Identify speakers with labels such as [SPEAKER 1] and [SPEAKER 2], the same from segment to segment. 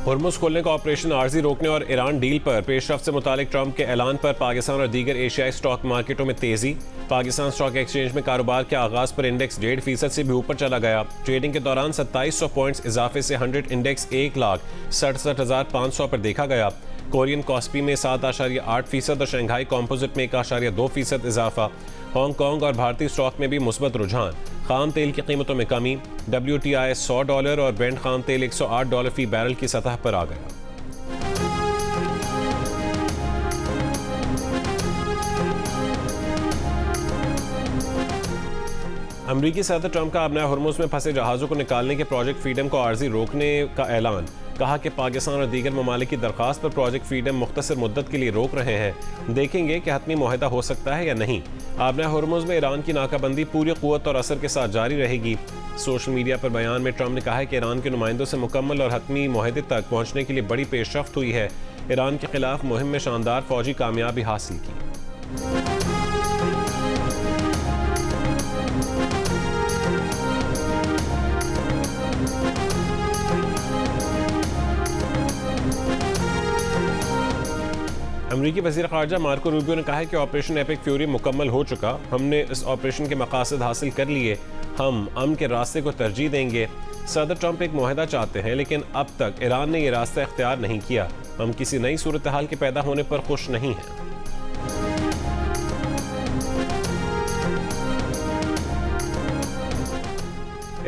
[SPEAKER 1] Hormuz खोलने का operation आर्जी रोकने और ईरान डील पर पेशरफ्त से मुतालिक ट्रंप के ऐलान पर पाकिस्तान और दीगर एशियाई स्टॉक मार्केटों में तेजी। पाकिस्तान स्टॉक एक्सचेंज में कारोबार के आगाज पर इंडेक्स 1.5% से भी ऊपर चला गया। ट्रेडिंग के दौरान 2700 पॉइंट्स इजाफे से 100 इंडेक्स 1,67,500 पर देखा गया। कोरियन कॉस्पी में 7.8% और शंघाई कॉम्पोजिट में 1.2% इजाफा। हांगकांग और भारतीय स्टॉक में भी मुस्बत रुझान। खाम तेल की कीमतों में कमी। WTI $100 और ब्रेंट खाम तेल $108 फी बैरल की सतह पर आ गया। अमरीकी सदर ट्रंप का अपने हुर्मुज़ में फंसे जहाज़ों को निकालने के प्रोजेक्ट फ्रीडम को आर्जी रोकने का ऐलान। कहा कि पाकिस्तान और दीगर ममालिक की दरख्वास्त पर प्रोजेक्ट फ्रीडम मुख्तसर मुद्दत के लिए रोक रहे हैं। देखेंगे कि हतमी मुआहदा हो सकता है या नहीं। आपने हुर्मुज़ में ईरान की नाकाबंदी पूरी क़ुव्वत और असर के साथ जारी रहेगी। सोशल मीडिया पर बयान में ट्रंप ने कहा है कि ईरान के नुमाइंदों से मुकम्मल और हतमी मुआहदे तक पहुँचने के लिए बड़ी पेशरफ्त हुई है। ईरान के खिलाफ मुहिम में शानदार फौजी कामयाबी हासिल की। अमरीकी वज़ीर ख़ारजा मार्को रूबियो ने कहा है कि ऑपरेशन एपिक फ्यूरी मुकम्मल हो चुका। हमने इस ऑपरेशन के मकासद हासिल कर लिए। हम अमन के रास्ते को तरजीह देंगे। सदर ट्रंप एक मुआहदा चाहते हैं, लेकिन अब तक ईरान ने यह रास्ता इख्तियार नहीं किया। हम किसी नई सूरत हाल के पैदा होने पर खुश नहीं हैं।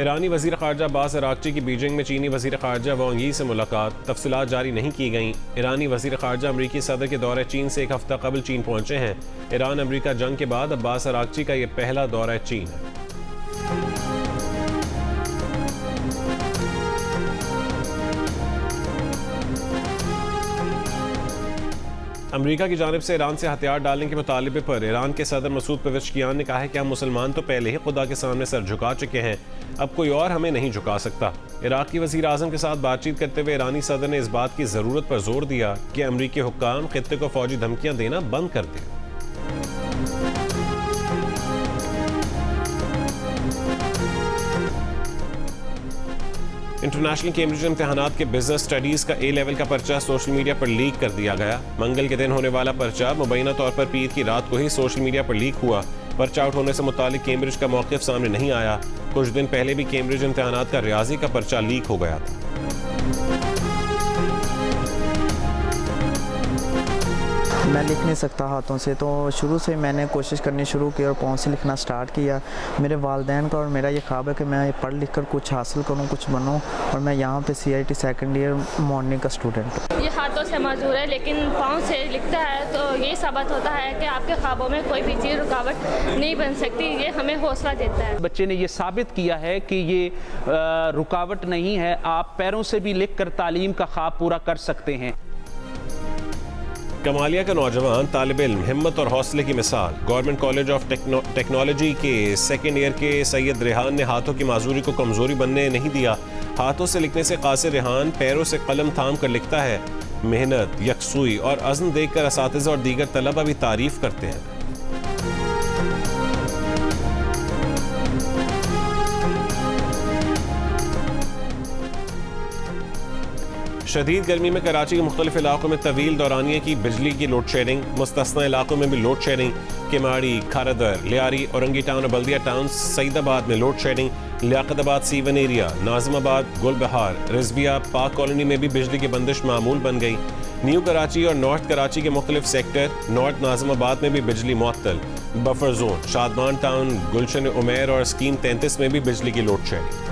[SPEAKER 1] ईरानी वज़ीर ख़ारजा अब्बास अराग़ची की बीजिंग में चीनी वज़ीर ख़ारजा वांग यी से मुलाकात। तफसीलात जारी नहीं की गईं। ईरानी वज़ीर ख़ारजा अमरीकी सदर के दौरे चीन से एक हफ़्ता कबल चीन पहुँचे हैं। ईरान अमरीका जंग के बाद अब्बास अराग़ची का यह पहला दौरा चीन है। अमरीका की जानिब से ईरान से हथियार डालने के मुतालबे पर ईरान के सदर मसूद पेज़ेश्कियान ने कहा है कि हम मुसलमान तो पहले ही खुदा के सामने सर झुका चुके हैं, अब कोई और हमें नहीं झुका सकता। इराक़ की वज़ीर आज़म के साथ बातचीत करते हुए ईरानी सदर ने इस बात की ज़रूरत पर जोर दिया कि अमरीकी हुक्काम खित्ते को फौजी धमकियाँ देना बंद कर दें। इंटरनेशनल कैम्ब्रिज इम्तिहानात के बिजनेस स्टडीज़ का A लेवल का पर्चा सोशल मीडिया पर लीक कर दिया गया। मंगल के दिन होने वाला पर्चा मुबैना तौर पर पीर की रात को ही सोशल मीडिया पर लीक हुआ। पर्चा आउट होने से मुतालिक कैम्ब्रिज का मौक़िफ़ सामने नहीं आया। कुछ दिन पहले भी कैम्ब्रिज इम्तिहानात का रियाजी का पर्चा लीक हो गया था।
[SPEAKER 2] मैं लिख नहीं सकता हाथों से, तो शुरू से मैंने कोशिश करनी शुरू की और पाँव से लिखना स्टार्ट किया। मेरे वालिदैन का और मेरा ये ख्वाब है कि मैं पढ़ लिख कर कुछ हासिल करूँ, कुछ बनूँ, और मैं यहाँ पे CIT सेकंड ईयर मॉर्निंग का स्टूडेंट हूँ।
[SPEAKER 3] ये हाथों से मजबूर है, लेकिन पाँव से लिखता है तो ये साबित होता है कि आपके ख्वाबों में कोई भी चीज़ रुकावट नहीं बन सकती। ये हमें हौसला देता है।
[SPEAKER 4] बच्चे ने ये साबित किया है कि ये रुकावट नहीं है, आप पैरों से भी लिख कर तालीम का ख्वाब पूरा कर सकते हैं।
[SPEAKER 1] कमालिया का नौजवान तालिब इल्म हिम्मत और हौसले की मिसाल। गवर्नमेंट कॉलेज ऑफ टेक्नोलॉजी के सेकेंड ईयर के सैयद रेहान ने हाथों की माजूरी को कमज़ोरी बनने नहीं दिया। हाथों से लिखने से कासिर रेहान पैरों से कलम थाम कर लिखता है। मेहनत, यकसुई और अज़्म देखकर असातिज़ा और दीगर तलबा भी तारीफ़ करते हैं। शदीद गर्मी में कराची के मुख्तलिफ इलाकों में तवील दौरानिए की बिजली की लोड शेडिंग। मुस्तस्ना इलाकों में भी load shedding. Keamari, Kharadar, Lyari, Orangi town और बल्दिया टाउन सईदाबाद में load shedding. Liaquatabad C1 area, Nazimabad, Gulbahar, Rizvia, Pak colony में भी बिजली की बंदिश मामूल बन गई। न्यू कराची और नॉर्थ कराची के मुख्तलिफ सेक्टर, नॉर्थ नाज़िमाबाद में भी बिजली मुअत्तल। बफर जोन, शादमान टाउन, गुलशन उमेर और स्कीम 33 में भी बिजली की लोड शेडिंग।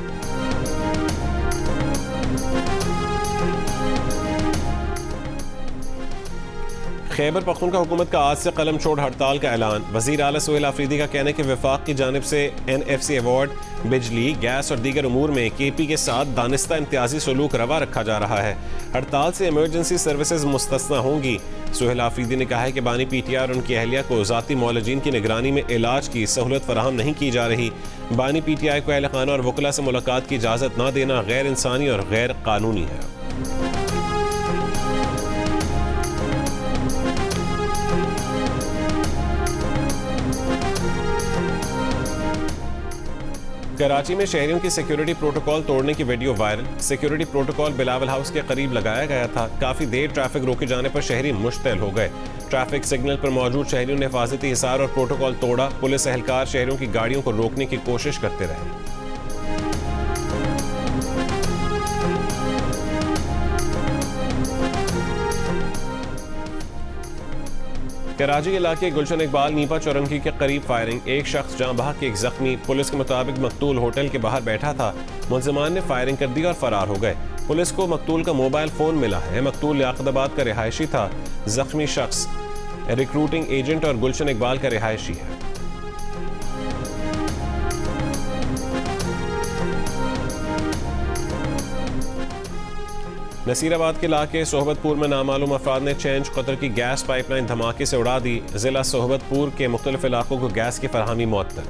[SPEAKER 1] खैबर पख्तूनख्वा हुकूमत का आज से कलम छोड़ हड़ताल का ऐलान। वज़ीर आला सुहेल आफरीदी का कहना है कि वफाक की जानिब से NFC अवार्ड, बिजली, गैस और दीगर उमूर में KP के साथ दानिस्ता इम्तियाजी सलूक रवा रखा जा रहा है। हड़ताल से इमरजेंसी सर्विसेज मुस्तस्ना होंगी। सुहेल आफरीदी ने कहा है कि बानी PTI और उनकी अहलिया को ज़ाती मौलजीन की निगरानी में इलाज की सहूलत फराहम नहीं की जा रही। बानी PTI को अहल खाना और वकला से मुलाकात की इजाज़त न देना गैर इंसानी और गैर कानूनी है। कराची में शहरियों की सिक्योरिटी प्रोटोकॉल तोड़ने की video viral. Security protocol Bilawal house के करीब लगाया गया था। काफी देर ट्रैफिक रोके जाने पर शहरी मुश्तैल हो गए। ट्रैफिक सिग्नल पर मौजूद शहरियों ने हिफाजती हिसार और प्रोटोकॉल तोड़ा। पुलिस एहलकार शहरियों की गाड़ियों को रोकने की कोशिश करते रहे। कराची इलाके गुलशन इकबाल नीपा चौरंगी के करीब फायरिंग। एक शख्स जहां बहक, एक जख्मी। पुलिस के मुताबिक मकतूल होटल के बाहर बैठा था। मुलजिमान ने फायरिंग कर दी और फरार हो गए। पुलिस को मकतूल का मोबाइल फोन मिला है। मकतूल लियाकताबाद का रिहायशी था। जख्मी शख्स रिक्रूटिंग एजेंट और गुलशन इकबाल का रिहायशी है। नसीराबाद के इलाके सोहबतपुर में नामालूम अफराद ने चेंज कतर की गैस पाइपलाइन धमाके से उड़ा दी। जिला सोहबतपुर के मुख्तलिफ इलाकों को गैस की फराहमी मुअत्तल।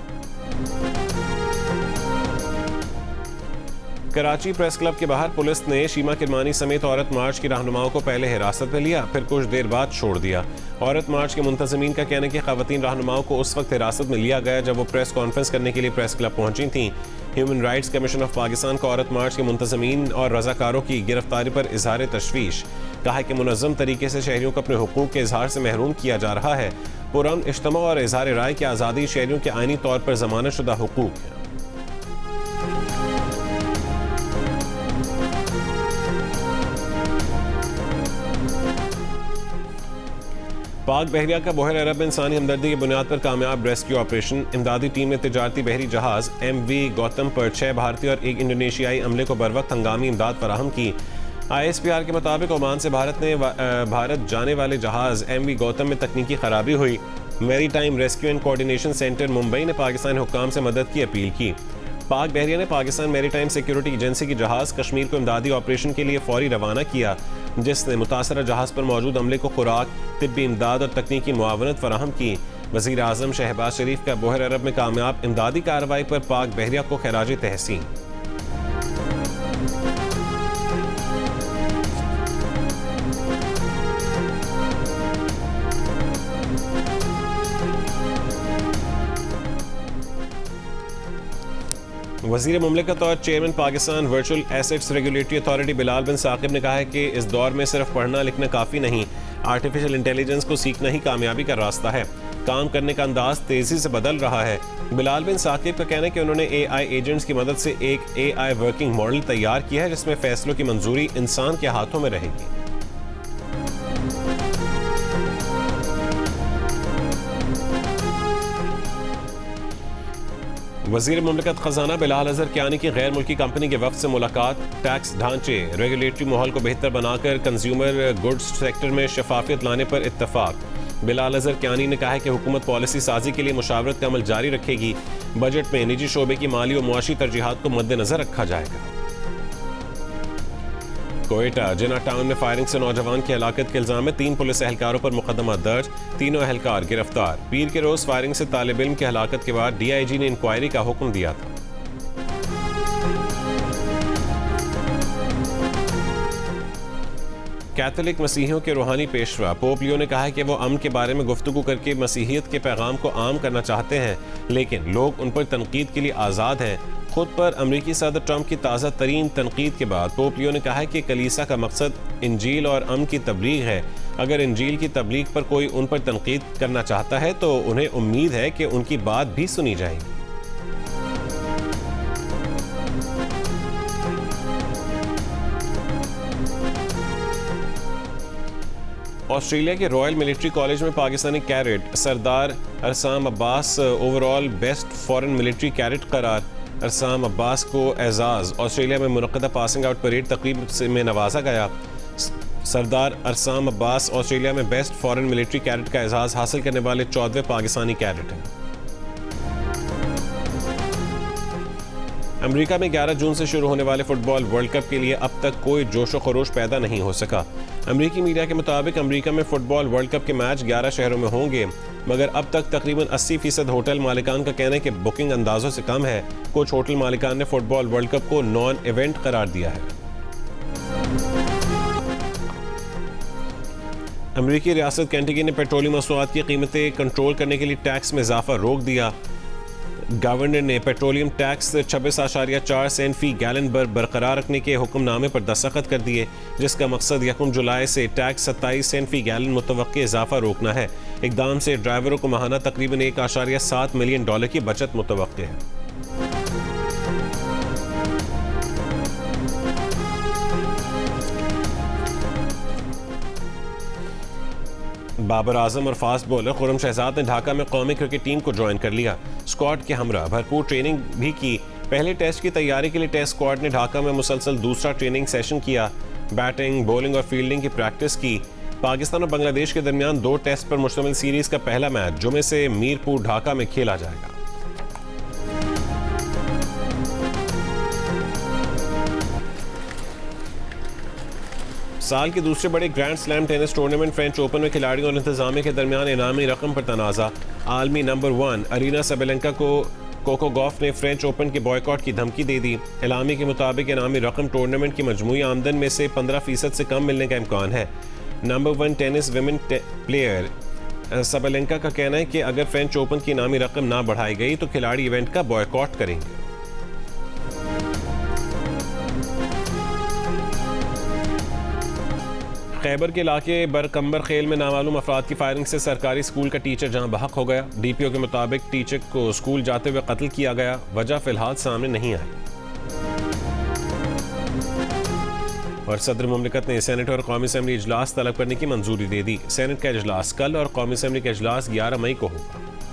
[SPEAKER 1] कराची प्रेस क्लब के बाहर पुलिस ने शीमा किरमानी समेत औरत मार्च की रहनुमाओं को पहले हिरासत में लिया, फिर कुछ देर बाद छोड़ दिया। औरत मार्च के मुंतजमीन का कहना है कि खवातीन रहनुमाओं को उस वक्त हिरासत में लिया गया जब वो प्रेस कॉन्फ्रेंस करने के लिए प्रेस क्लब पहुंची थीं। Human rights commission of Pakistan का औरत मार्च के मुंतजमीन और रजाकारों की गिरफ्तारी पर इजहार तशवीश। कहा कि मुनज़्ज़म तरीके से शहरियों को अपने हुकूक के इजहार से महरूम किया जा रहा है। पुरअमन इज्तिमा और इजहार राय की आज़ादी शहरियों के आईनी तौर पर ज़मानत शुदा हुकूक है। पाक बहरिया का बहर अरब में इंसानी हमदर्दी की बुनियाद पर कामयाब रेस्क्यू ऑपरेशन। इमदादी टीम ने तिजारती बहरी जहाज MV गौतम पर 6 भारतीय और 1 इंडोनेशियाई अमले को बरवक्त हंगामी इमदाद फराहम की। ISPR के मुताबिक ओमान से भारत जाने वाले जहाज MV गौतम में तकनीकी खराबी हुई। Maritime rescue and coordination centre Mumbai ने पाकिस्तानी हुक्काम से मदद की अपील की। पाक बहरिया ने Pakistan maritime security agency की जहाज कश्मीर को इमदादी ऑपरेशन के लिए फौरी रवाना किया, जिसने मुतासरा जहाज पर मौजूद अमले को खुराक, तिब्बी इमदाद और तकनीकी मुआवनत फराहम की। वज़ीर आज़म शहबाज शरीफ का बहर अरब में कामयाब इमदादी कार्रवाई पर पाक बहरिया को खिराज तहसीन। वज़ीर मुमलिकत और chairman Pakistan virtual assets regulatory authority Bilal bin Saqib ने कहा है कि इस दौर में सिर्फ पढ़ना लिखना काफ़ी नहीं, आर्टिफिशियल इंटेलिजेंस को सीखना ही कामयाबी का रास्ता है। काम करने का अंदाज तेज़ी से बदल रहा है। बिलाल बिन साकिब का कहना है कि उन्होंने AI एजेंट्स की मदद से एक AI वर्किंग मॉडल तैयार किया है जिसमें फैसलों की मंजूरी इंसान के हाथों में रहेगी। वज़ीर मुमलिकत खजाना बिलाल अज़हर कियानी की गैर मुल्की कंपनी के वफ़द से मुलाकात। टैक्स ढांचे, रेगुलेटरी माहौल को बेहतर बनाकर कंज्यूमर गुड्स सेक्टर में शफाफियत लाने पर इत्तफाक। बिलाल अज़हर कियानी ने कहा है कि हुकूमत पॉलिसी साजी के लिए मुशावरत का अमल जारी रखेगी। बजट में निजी शोबे की माली और मुआशी तरजीहात को मद्देनजर रखा जाएगा। कोयटा जिना टाउन में फायरिंग से नौजवान की हलाकत के इल्जाम में 3 पुलिस एहलकारों पर मुकदमा दर्ज, तीनों एहलकार गिरफ्तार। पीर के रोज फायरिंग से तालिब इल्म की हलाकत के बाद DIG ने इंक्वायरी का हुक्म दिया था। कैथोलिक मसीहियों के रूहानी पेशवा पोप लियो ने कहा है कि वो अमन के बारे में गुफ्तगू करके मसीहियत के पैगाम को आम करना चाहते हैं, लेकिन लोग उन पर तनकीद के लिए आज़ाद हैं। खुद पर अमरीकी सदर ट्रंप की ताज़ा तरीन तनकीद के बाद पोप लियो ने कहा है कि कलीसा का मकसद इंजील और अमन की तबलीग है। अगर इंजील की तबलीग पर कोई उन पर तनकीद करना चाहता है तो उन्हें उम्मीद है कि उनकी बात भी सुनी जाएगी। ऑस्ट्रेलिया के रॉयल मिलिट्री कॉलेज में Pakistani cadet Sardar Arsam Abbas overall best foreign military cadet करार। अरसाम अब्बास को एजाज़ ऑस्ट्रेलिया में मुनक़्क़दा पासिंग आउट परेड तकरीब में नवाजा गया। सरदार अरसाम अब्बास ऑस्ट्रेलिया में बेस्ट फॉरेन मिलिट्री कैडेट का एजाज़ हासिल करने वाले 14वें पाकिस्तानी कैडेट हैं। अमेरिका में 11 जून से शुरू होने वाले फुटबॉल वर्ल्ड कप के लिए अब तक कोई जोशो खरोश पैदा नहीं हो सका। अमेरिकी मीडिया के मुताबिक अमेरिका में फुटबॉल वर्ल्ड कप के मैच 11 शहरों में होंगे, मगर अब तक तकरीबन 80% होटल मालिकान का कहना है कि बुकिंग अंदाजों से कम है। कुछ होटल मालिकान ने फुटबॉल वर्ल्ड कप को नॉन इवेंट करार दिया है। अमेरिकी रियासत केंटकी ने पेट्रोलियम मसनूआत की कीमतें कंट्रोल करने के लिए टैक्स में इजाफा रोक दिया। गवर्नर ने पेट्रोलियम टैक्स 26.4 सेंट फी गैलन पर बरकरार रखने के हुक्मनामे पर दस्तखत कर दिए, जिसका मकसद 1 जुलाई से टैक्स 27 सेंट फी गैलन मुतवक्के इजाफा रोकना है। इकदाम से ड्राइवरों को माहाना तकरीबन $1.7 मिलियन की बचत मुतवक्के है। बाबर आजम और फास्ट बॉलर खुर्रम शहजाद ने ढाका में कौमी क्रिकेट टीम को ज्वाइन कर लिया। स्क्वाड के हमरा भरपूर ट्रेनिंग भी की। पहले टेस्ट की तैयारी के लिए टेस्ट स्क्वाड ने ढाका में मुसलसल दूसरा ट्रेनिंग सेशन किया। बैटिंग, बॉलिंग और फील्डिंग की प्रैक्टिस की। पाकिस्तान और बांग्लादेश के दरमियान 2 टेस्ट पर मुश्तमिल सीरीज का पहला मैच जुमे से मीरपुर ढाका में खेला जाएगा। साल के दूसरे बड़े grand slam tennis tournament French open में खिलाड़ियों और इंतजामिया के दरमियान इनामी रकम पर तनाज़ा। आलमी नंबर 1 अरीना सबेलेंका को कोको गॉफ ने फ्रेंच ओपन के बॉयकॉट की धमकी दे दी। एलामी के मुताबिक इनामी रकम टूर्नामेंट की मजमूई आमदन में से 15% से कम मिलने का इम्कान है। Number 1 tennis women player Sabalenka का कहना है कि अगर फ्रेंच ओपन की इनामी रकम ना बढ़ाई गई तो खिलाड़ी इवेंट का बॉयकॉट करेंगे। खैबर के इलाके बरकम्बर खेल में नामालूम अफराद की फायरिंग से सरकारी स्कूल का टीचर जहां बहक हो गया। डीपीओ के मुताबिक टीचर को स्कूल जाते हुए कत्ल किया गया। वजह फिलहाल सामने नहीं आई। और सदर मुमलिकत ने सेनेट और कौमी असम्बली इजलास तलब करने की मंजूरी दे दी। सेनेट का इजलास कल और कौमी असम्बली का इजलास 11 मई को होगा।